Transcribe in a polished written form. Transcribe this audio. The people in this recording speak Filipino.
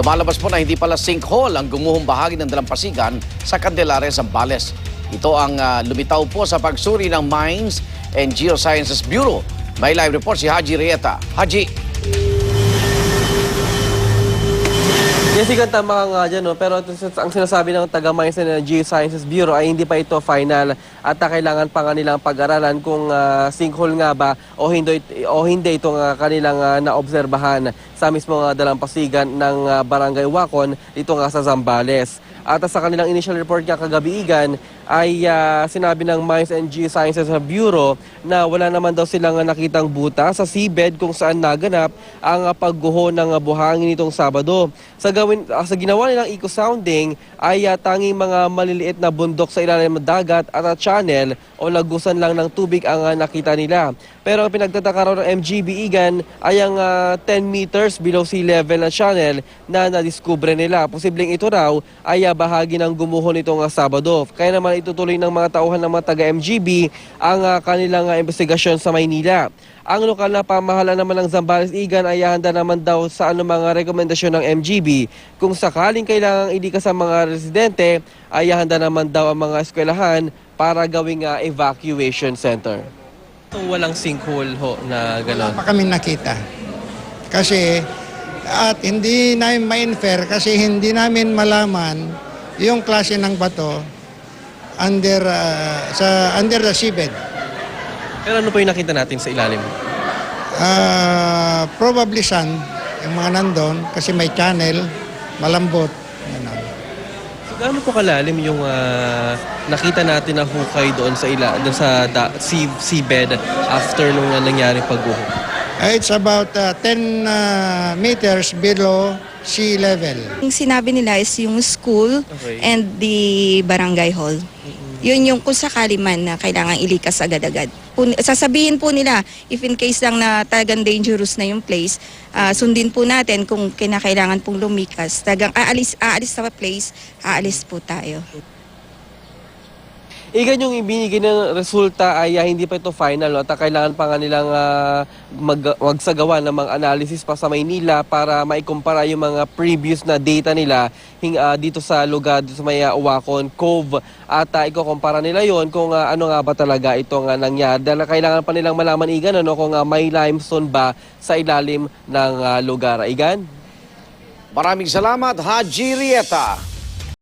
Lumalabas po na hindi pala sinkhole ang gumuhong bahagi ng dalampasigan sa Candelaria, Zambales. Ito ang lumitaw po sa pagsuri ng Mines and Geosciences Bureau. May live report si Haji Rieta. Haji. Jessica, tama ka nga dyan, no? Pero ang sinasabi ng taga-Mines and Geosciences Bureau ay hindi pa ito final at kailangan pa nga nilang pag-aralan kung sinkhole nga ba o hindi itong kanilang naobserbahan sa mismong dalampasigan ng Barangay Wacon dito nga sa Zambales. At sa kanilang initial report nga kagabiigan ay sinabi ng Mines and Geosciences Bureau na wala naman daw silang nakitang buta sa seabed kung saan naganap ang pagguho ng buhangin nitong Sabado. Sa ginawa nilang eco-sounding ay tanging mga maliliit na bundok sa ilalim ng dagat at channel o lagusan lang ng tubig ang nakita nila. Pero ang pinagtataka raw ng MGB Igan ay ang 10 meters below sea level na channel na nadiskubre nila. Posibleng ito raw ay bahagi ng gumuho nitong Sabado. Kaya naman itutuloy ng mga tauhan ng mga taga-MGB ang kanilang investigasyon sa Maynila. Ang lokal na pamahalaan naman ng Zambales Igan ay handa naman daw sa anumang rekomendasyon ng MGB. Kung sakaling kailangang ilikas ang mga residente, ay handa naman daw ang mga eskwelahan para gawing evacuation center. So, walang sinkhole ho na gano'n? Wala pa kami nakita. Kasi, at hindi namin ma-infer kasi hindi namin malaman yung klase ng bato under the seabed. Pero ano po yung nakita natin sa ilalim? Probably sand, yung mga nandun, kasi may channel, malambot. So, gaano po kalalim yung nakita natin na hukay doon sa seabed after nung nangyaring pagguho? It's about 10 meters below sea level. Yung sinabi nila is yung school and the barangay hall. Yun yung kung sakali man na kailangan ilikas agad-agad. Sasabihin po nila, if in case lang na talagang dangerous na yung place, sundin po natin kung kinakailangan pong lumikas. Talagang aalis sa place, aalis po tayo. Igan yung ibinigay ng resulta ay hindi pa ito final at kailangan pa nga nilang magsagawa ng mga analysis pa sa Maynila para maikumpara yung mga previous na data nila dito sa lugar, dito sa may Wacon Cove at ikukumpara nila yon kung ano nga ba talaga itong nangyari. Dahil kailangan pa nilang malaman Igan kung may limestone ba sa ilalim ng lugar. Igan? Maraming salamat, Haji Rieta.